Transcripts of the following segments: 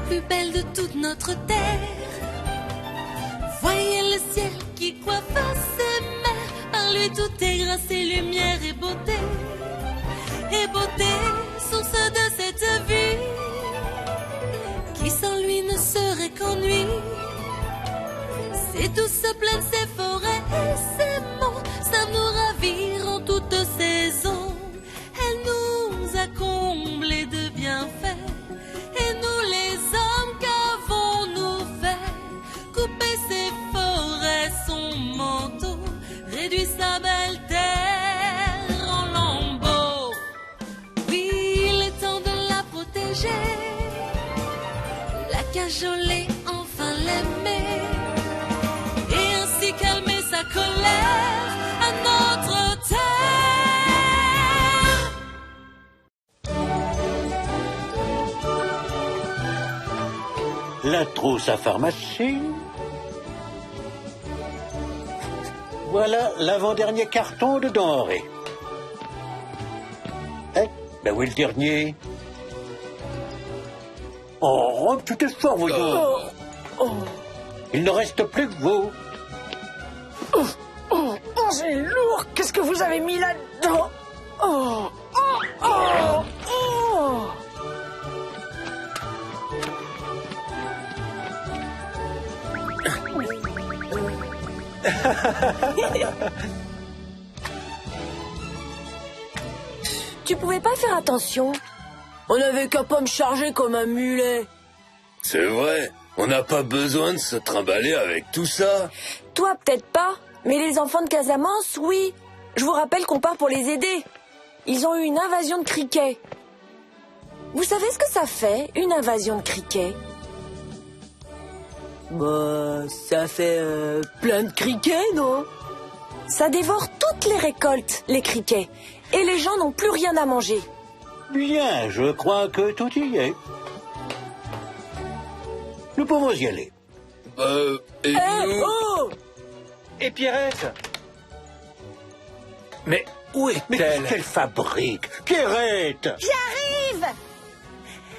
plus belle de toute notre terre. Voyez le ciel qui coiffe ses mers. Par lui tout est grâce et lumière et beauté. Et beauté, source de cette vie, qui sans lui ne serait qu'ennui. Ses douces plaines, ses forêts et ses monts savent nous ravir en toute saison. Elle nous a comblés de bienfaits. Et nous les hommes, qu'avons-nous fait? Couper ses forêts, son manteau, réduit sa belle terre en lambeaux. Oui, il est temps de la protéger, la cajoler, enfin l'aimer, et ainsi calmer sa colère à notre terre. La trousse à pharmacie. Voilà l'avant-dernier carton de denrées. Eh, ben où est le dernier? Oh, un petit effort, voyons. Il ne reste plus que vous. C'est lourd. Qu'est-ce que vous avez mis là-dedans? Tu pouvais pas faire attention? On avait qu'à pas me charger comme un mulet. C'est vrai, on n'a pas besoin de se trimballer avec tout ça. Toi, peut-être pas, mais les enfants de Casamance, oui. Je vous rappelle qu'on part pour les aider. Ils ont eu une invasion de criquets. Vous savez ce que ça fait, une invasion de criquets? Bah, ça fait plein de criquets, non? Ça dévore toutes les récoltes, les criquets. Et les gens n'ont plus rien à manger. Bien, je crois que tout y est. Nous pouvons y aller. Et nous... Oh! Et Pierrette? Mais où Mais est-elle? quelle fabrique! Pierrette! J'arrive!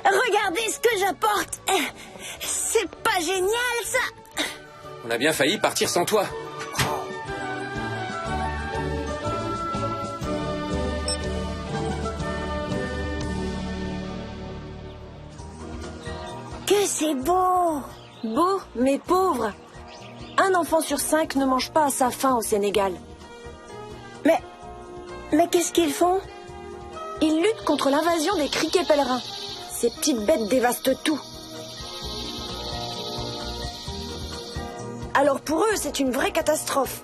Regardez ce que j'apporte! C'est pas génial, ça! On a bien failli partir sans toi. Que c'est beau! Beau, mais pauvre. Un enfant sur 5 ne mange pas à sa faim au Sénégal. Mais qu'est-ce qu'ils font? Ils luttent contre l'invasion des criquets pèlerins. Ces petites bêtes dévastent tout. Alors pour eux, c'est une vraie catastrophe.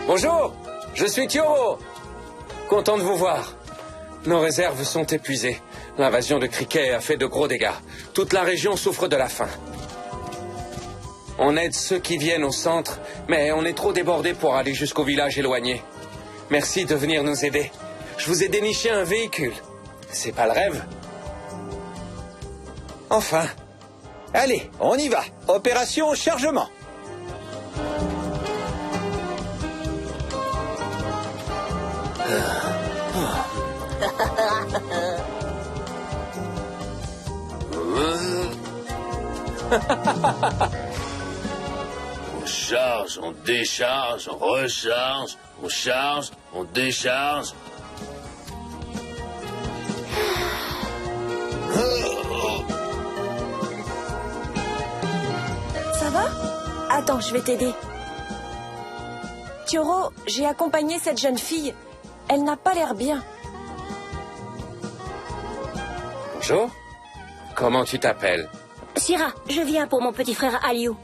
Bonjour, je suis Thioro. Content de vous voir. Nos réserves sont épuisées. L'invasion de criquets a fait de gros dégâts. Toute la région souffre de la faim. On aide ceux qui viennent au centre, mais on est trop débordés pour aller jusqu'au village éloigné. Merci de venir nous aider. Je vous ai déniché un véhicule. C'est pas le rêve? Enfin. Allez, on y va. Opération chargement. On charge, on décharge, on recharge, on charge, on décharge. Ça va? Attends, je vais t'aider. Thioro, j'ai accompagné cette jeune fille. Elle n'a pas l'air bien. Bonjour. Comment tu t'appelles? Syrah, je viens pour mon petit frère Aliou.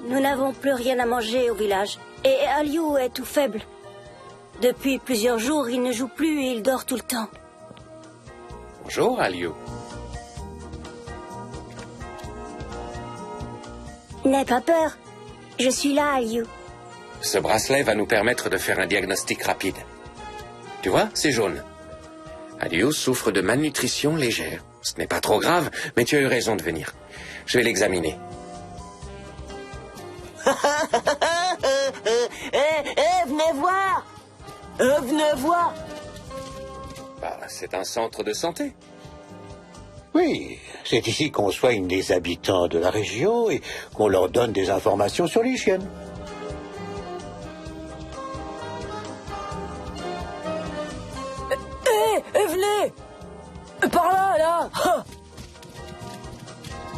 Nous n'avons plus rien à manger au village. Et Aliou est tout faible. Depuis plusieurs jours, il ne joue plus et il dort tout le temps. Bonjour, Aliou. N'aie pas peur. Je suis là, Aliou. Ce bracelet va nous permettre de faire un diagnostic rapide. Tu vois, c'est jaune. Aliou souffre de malnutrition légère. Ce n'est pas trop grave, mais tu as eu raison de venir. Je vais l'examiner. Venez voir! Venez voir! Bah, c'est un centre de santé. Oui, c'est ici qu'on soigne les habitants de la région et qu'on leur donne des informations sur l'hygiène. Venez! Par là, là!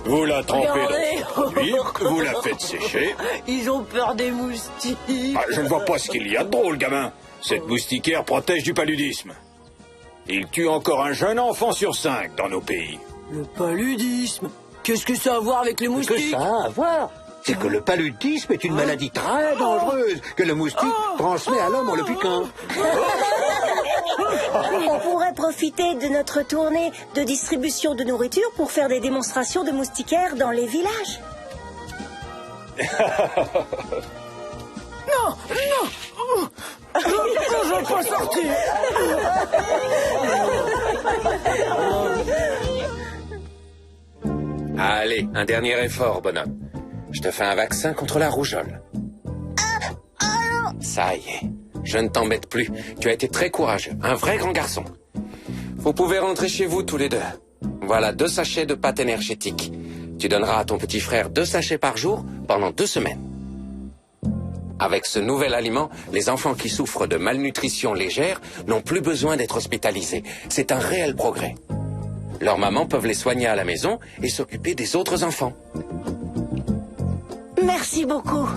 Vous la trempez dans Regardez. ce produit, vous la faites sécher. Ils ont peur des moustiques. Ah, je ne vois pas ce qu'il y a de drôle, gamin. Cette moustiquaire protège du paludisme. Il tue encore un jeune enfant sur 5 dans nos pays. Le paludisme? Qu'est-ce que ça a à voir avec les Ce que moustiques? ça a à voir, c'est que le paludisme est une maladie très dangereuse que le moustique transmet à l'homme en le piquant. On pourrait profiter de notre tournée de distribution de nourriture pour faire des démonstrations de moustiquaires dans les villages. Non, non. Je veux pas sortir. Allez, un dernier effort, bonhomme. Je te fais un vaccin contre la rougeole. Ça y est, je ne t'embête plus. Tu as été très courageux, un vrai grand garçon. Vous pouvez rentrer chez vous tous les deux. Voilà 2 sachets de pâte énergétique. Tu donneras à ton petit frère 2 sachets par jour pendant 2 semaines. Avec ce nouvel aliment, les enfants qui souffrent de malnutrition légère n'ont plus besoin d'être hospitalisés. C'est un réel progrès. Leurs mamans peuvent les soigner à la maison et s'occuper des autres enfants. Merci beaucoup.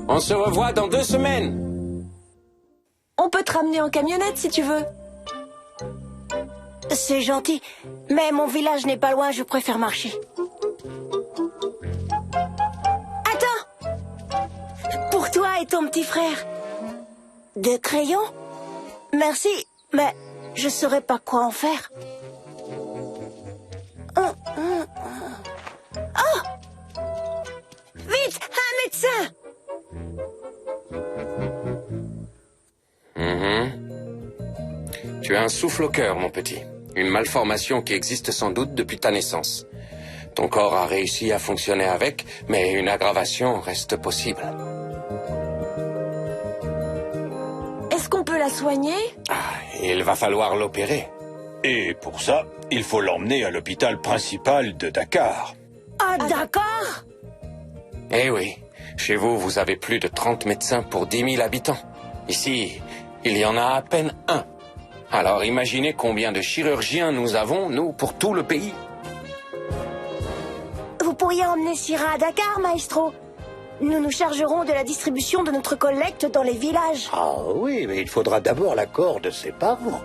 On se revoit dans 2 semaines. On peut te ramener en camionnette si tu veux. C'est gentil, mais mon village n'est pas loin, je préfère marcher. Attends! Pour toi et ton petit frère. Des crayons? Merci, mais je saurais pas quoi en faire. Oh! Vite, un médecin! Tu as un souffle au cœur, mon petit. Une malformation qui existe sans doute depuis ta naissance. Ton corps a réussi à fonctionner avec, mais une aggravation reste possible. Est-ce qu'on peut la soigner? Il va falloir l'opérer. Et pour ça, il faut l'emmener à l'hôpital principal de Dakar. Ah, d'accord! Eh oui, chez vous, vous avez plus de 30 médecins pour 10 000 habitants. Ici, il y en a à peine 1. Alors imaginez combien de chirurgiens nous avons, nous, pour tout le pays. Vous pourriez emmener Syrah à Dakar, maestro. Nous nous chargerons de la distribution de notre collecte dans les villages. Ah oui, mais il faudra d'abord l'accord de ses parents.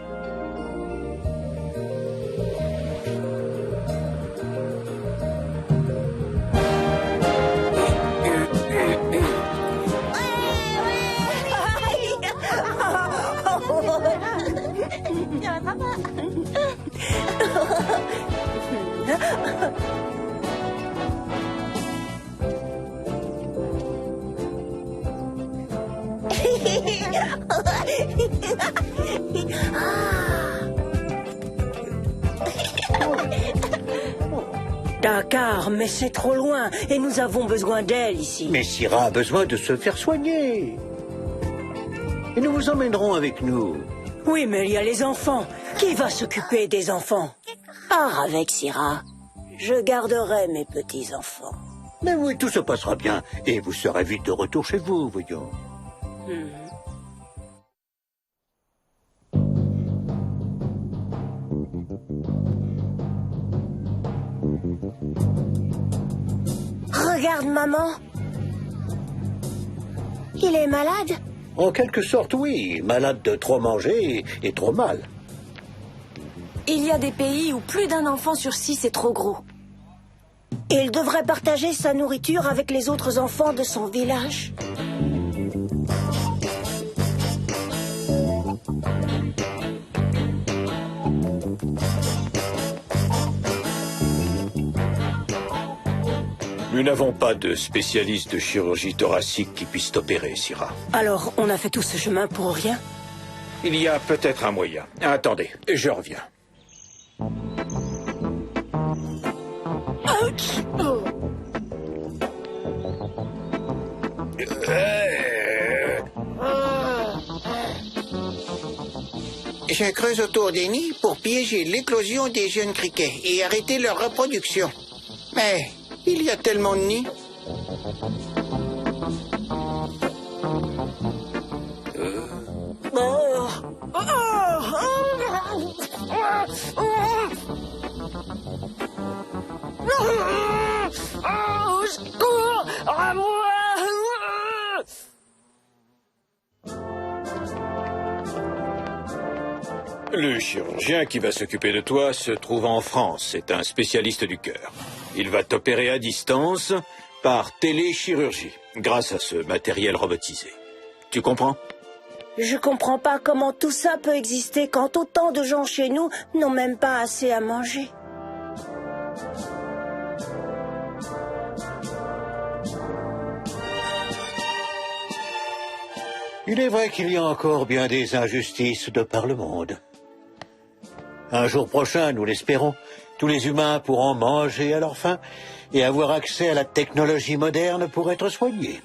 Dakar, mais c'est trop loin et nous avons besoin d'elle ici. Mais Syrah a besoin de se faire soigner. Et nous vous emmènerons avec nous. Oui, mais il y a les enfants. Qui va s'occuper des enfants? Pars avec Syrah. Je garderai mes petits-enfants. Mais oui, tout se passera bien. Et vous serez vite de retour chez vous, voyons. Regarde, maman. Il est malade? En quelque sorte, oui. Malade de trop manger et trop mal. Il y a des pays où plus d'un enfant sur 6 est trop gros. Il devrait partager sa nourriture avec les autres enfants de son village. Nous n'avons pas de spécialiste de chirurgie thoracique qui puisse t'opérer, Syrah. Alors, on a fait tout ce chemin pour rien? Il y a peut-être un moyen. Attendez, je reviens. Je creuse autour des nids pour piéger l'éclosion des jeunes criquets et arrêter leur reproduction. Mais il y a tellement de nids. Au secours! À moi! Le chirurgien qui va s'occuper de toi se trouve en France. C'est un spécialiste du cœur. Il va t'opérer à distance par téléchirurgie, grâce à ce matériel robotisé. Tu comprends? Je comprends pas comment tout ça peut exister quand autant de gens chez nous n'ont même pas assez à manger. Il est vrai qu'il y a encore bien des injustices de par le monde. Un jour prochain, nous l'espérons, tous les humains pourront manger à leur faim et avoir accès à la technologie moderne pour être soignés.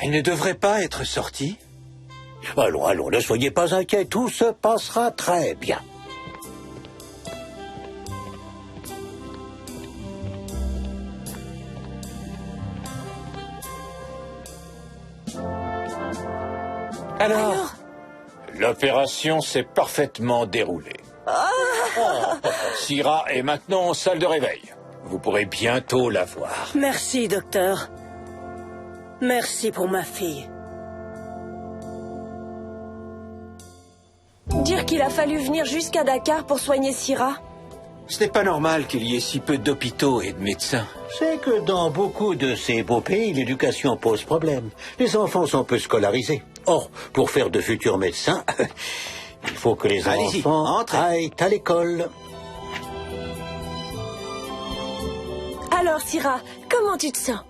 Elle ne devrait pas être sortie? Allons, allons, ne soyez pas inquiets, tout se passera très bien. Alors? L'opération s'est parfaitement déroulée. Syrah est maintenant en salle de réveil. Vous pourrez bientôt la voir. Merci, docteur. Merci pour ma fille. Dire qu'il a fallu venir jusqu'à Dakar pour soigner Syrah. Ce n'est pas normal qu'il y ait si peu d'hôpitaux et de médecins. C'est que dans beaucoup de ces beaux pays, l'éducation pose problème. Les enfants sont peu scolarisés. Or, pour faire de futurs médecins, il faut que les enfants aillent à l'école. Alors, Syrah, comment tu te sens?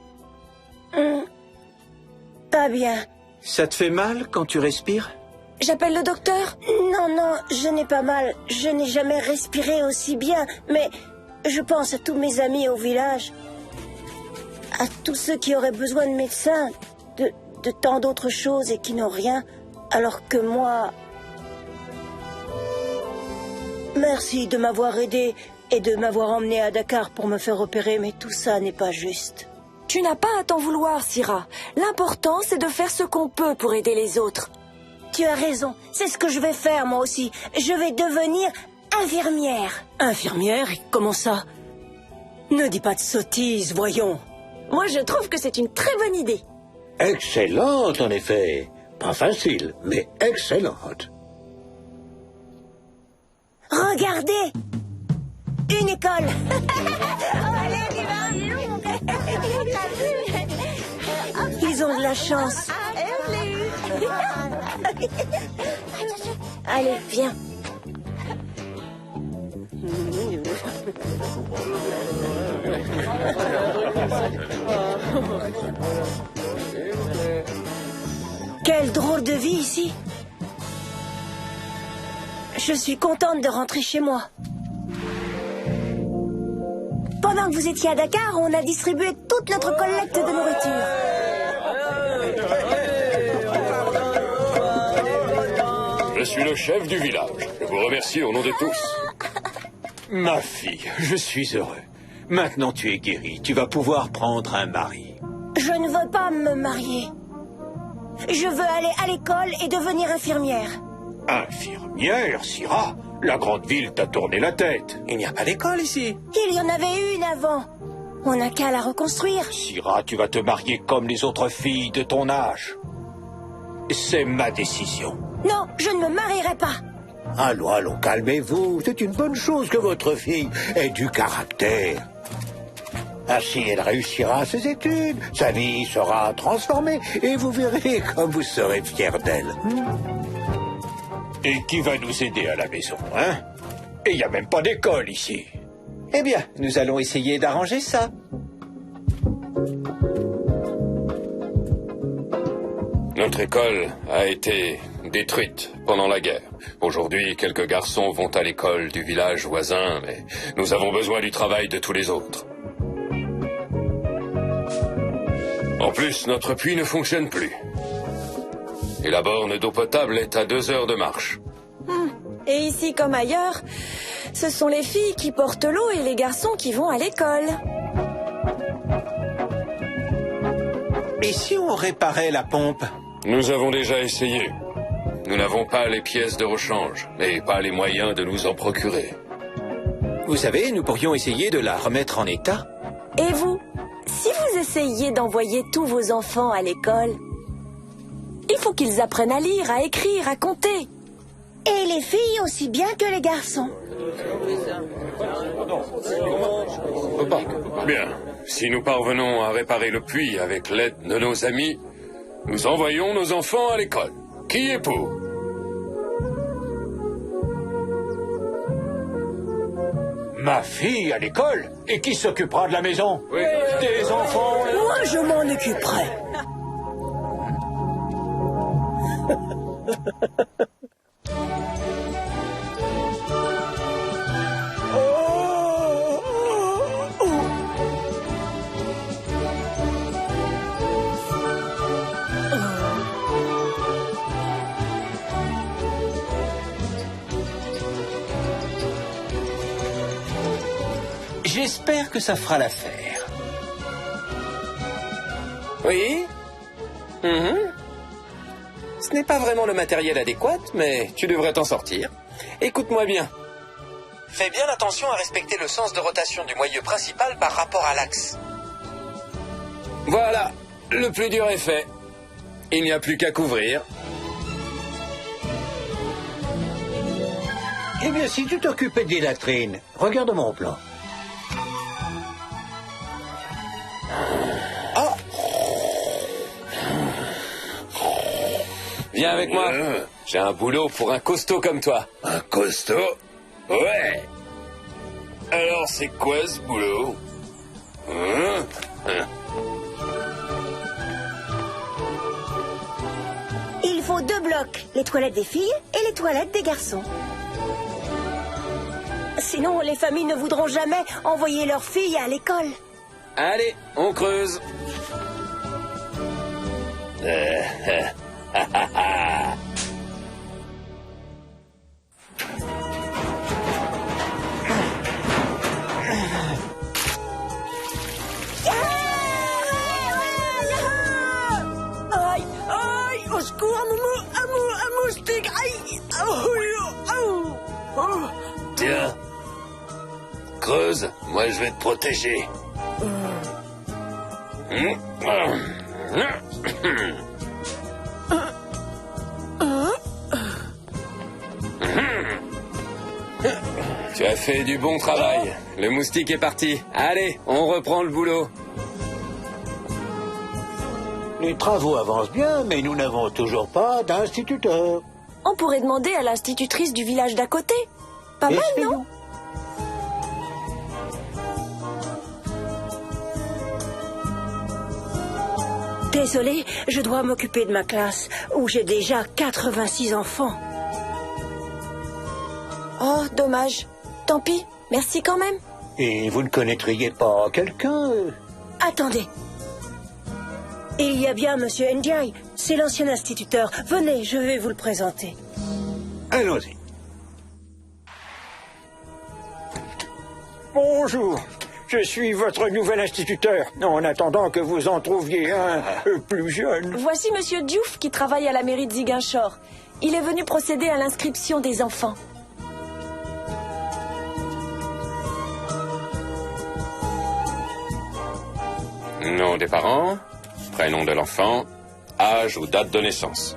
Pas bien. Ça te fait mal quand tu respires? J'appelle le docteur? Non, non, je n'ai pas mal. Je n'ai jamais respiré aussi bien. Mais je pense à tous mes amis au village. À tous ceux qui auraient besoin de médecins. De tant d'autres choses et qui n'ont rien. Alors que moi... Merci de m'avoir aidé et de m'avoir emmené à Dakar pour me faire opérer. Mais tout ça n'est pas juste. Tu n'as pas à t'en vouloir, Syrah. L'important, c'est de faire ce qu'on peut pour aider les autres. Tu as raison. C'est ce que je vais faire, moi aussi. Je vais devenir infirmière. Infirmière? Comment ça? Ne dis pas de sottises, voyons. Moi, je trouve que c'est une très bonne idée. Excellente, en effet. Pas facile, mais excellente. Regardez! Une école! Ils ont de la chance. Allez, viens. Quelle drôle de vie ici. Je suis contente de rentrer chez moi. Pendant que vous étiez à Dakar, on a distribué toute notre collecte de nourriture. Je suis le chef du village. Je vous remercie au nom de tous. Ma fille, je suis heureux. Maintenant tu es guérie, tu vas pouvoir prendre un mari. Je ne veux pas me marier. Je veux aller à l'école et devenir infirmière. Infirmière, Syrah? La grande ville t'a tourné la tête. Il n'y a pas d'école ici. Il y en avait une avant. On n'a qu'à la reconstruire. Syrah, tu vas te marier comme les autres filles de ton âge. C'est ma décision. Non, je ne me marierai pas. Allons, allons, calmez-vous. C'est une bonne chose que votre fille ait du caractère. Ainsi, elle réussira ses études, sa vie sera transformée, et vous verrez comme vous serez fiers d'elle. Et qui va nous aider à la maison, hein? Et il n'y a même pas d'école ici. Eh bien, nous allons essayer d'arranger ça. Notre école a été détruite pendant la guerre. Aujourd'hui, quelques garçons vont à l'école du village voisin, mais nous avons besoin du travail de tous les autres. En plus, notre puits ne fonctionne plus. Et la borne d'eau potable est à 2 heures de marche. Et ici comme ailleurs, ce sont les filles qui portent l'eau et les garçons qui vont à l'école. Et si on réparait la pompe? Nous avons déjà essayé. Nous n'avons pas les pièces de rechange, et pas les moyens de nous en procurer. Vous savez, nous pourrions essayer de la remettre en état. Et vous, si vous essayiez d'envoyer tous vos enfants à l'école, il faut qu'ils apprennent à lire, à écrire, à compter. Et les filles aussi bien que les garçons. Bien. Si nous parvenons à réparer le puits avec l'aide de nos amis, nous envoyons nos enfants à l'école. Qui est pour? Ma fille à l'école? Et qui s'occupera de la maison? Oui. Des enfants? Moi, je m'en occuperai. J'espère que ça fera l'affaire. Oui? Ce n'est pas vraiment le matériel adéquat, mais tu devrais t'en sortir. Écoute-moi bien. Fais bien attention à respecter le sens de rotation du moyeu principal par rapport à l'axe. Voilà, le plus dur est fait. Il n'y a plus qu'à couvrir. Eh bien, si tu t'occupais des latrines, regarde mon plan. Viens avec moi. J'ai un boulot pour un costaud comme toi. Un costaud? Ouais. Alors, c'est quoi ce boulot? Il faut 2 blocs, les toilettes des filles et les toilettes des garçons. Sinon, les familles ne voudront jamais envoyer leurs filles à l'école. Allez, on creuse. Aïe, aïe, au secours, un moustique, aïe, Tiens. Creuse, moi je vais te protéger. Tu as fait du bon travail. Le moustique est parti. Allez, on reprend le boulot. Les travaux avancent bien, mais nous n'avons toujours pas d'instituteur. On pourrait demander à l'institutrice du village d'à côté. Pas mal, non? Désolée, je dois m'occuper de ma classe, où j'ai déjà 86 enfants. Oh, dommage. Tant pis, merci quand même. Et vous ne connaîtriez pas quelqu'un Attendez. Il y a bien Monsieur Ndiaye, c'est l'ancien instituteur. Venez, je vais vous le présenter. Allons-y. Bonjour. Je suis votre nouvel instituteur, en attendant que vous en trouviez un plus jeune. Voici Monsieur Diouf qui travaille à la mairie de Ziguinchor. Il est venu procéder à l'inscription des enfants. Nom des parents, prénom de l'enfant, âge ou date de naissance.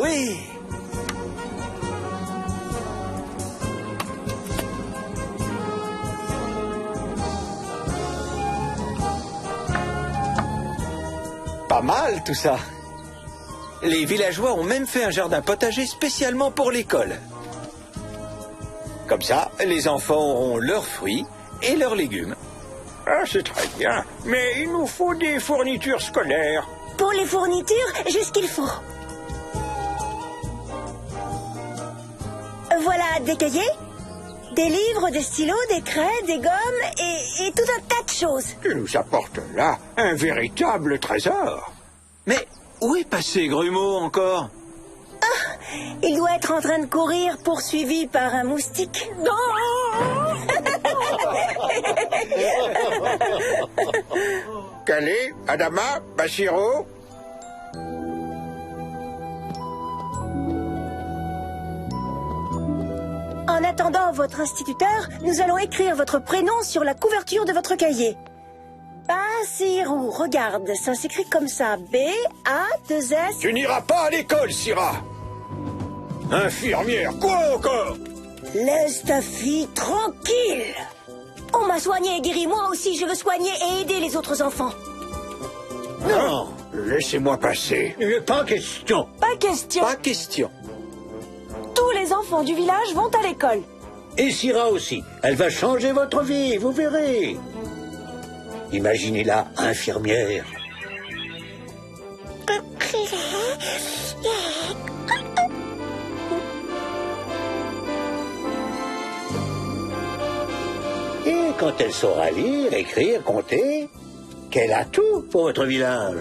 oui. Pas mal tout ça. Les villageois ont même fait un jardin potager spécialement pour l'école. Comme ça, les enfants auront leurs fruits et leurs légumes. Ah, c'est très bien. Mais il nous faut des fournitures scolaires. Pour les fournitures, j'ai ce qu'il faut. Voilà des cahiers, des livres, des stylos, des craies, des gommes et tout un tas de choses. Tu nous apportes là un véritable trésor. Mais où est passé Grumeau encore? Ah, il doit être en train de courir poursuivi par un moustique. Calais, Adama, Bashiro. En attendant votre instituteur, nous allons écrire votre prénom sur la couverture de votre cahier. Bashiro, regarde, ça s'écrit comme ça. B-A-2-S... Tu n'iras pas à l'école, Syrah. Infirmière, quoi encore? Laisse ta fille tranquille. On m'a soigné et guéri, moi aussi je veux soigner et aider les autres enfants. Non. Laissez-moi passer. Pas question. Pas question. Pas question. Tous les enfants du village vont à l'école. Et Syrah aussi. Elle va changer votre vie, vous verrez. Imaginez-la infirmière. Et quand elle saura lire, écrire, compter, qu'elle a tout pour votre village.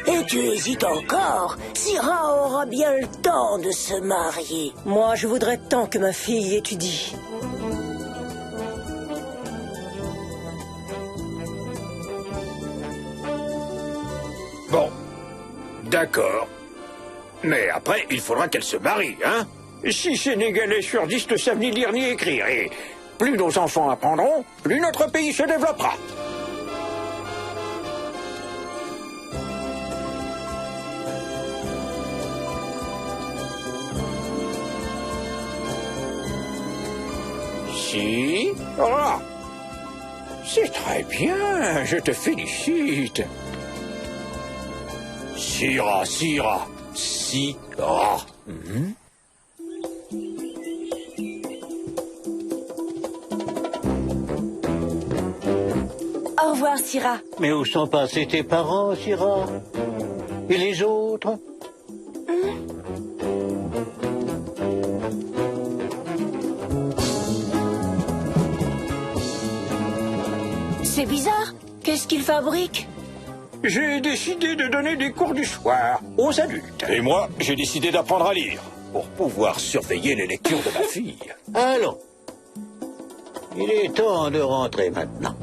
Et tu hésites encore? Syrah aura bien le temps de se marier. Moi, je voudrais tant que ma fille étudie. Bon, d'accord. Mais après, il faudra qu'elle se marie, hein? 6 Sénégalais sur 10 ne savent ni lire ni écrire. Et plus nos enfants apprendront, plus notre pays se développera. Si, voilà. C'est très bien, je te félicite. Syrah, Syrah, Syrah. Au revoir, Syrah. Mais où sont passés tes parents, Syrah? Et les autres? C'est bizarre. Qu'est-ce qu'il fabrique? J'ai décidé de donner des cours du soir aux adultes. Et moi, j'ai décidé d'apprendre à lire pour pouvoir surveiller les lectures de ma fille. Allons. Il est temps de rentrer maintenant.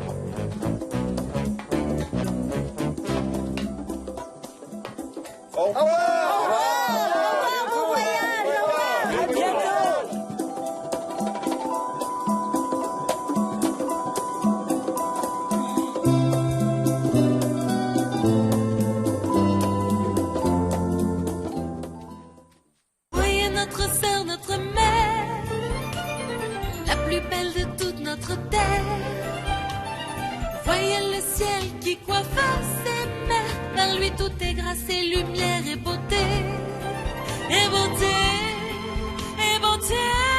Au revoir. Voyez notre sœur, notre mère, la plus belle de toute notre terre. Voyez le ciel qui coiffe ses mers, par lui tout est grâce et lumière et beauté. Et beauté, et beauté.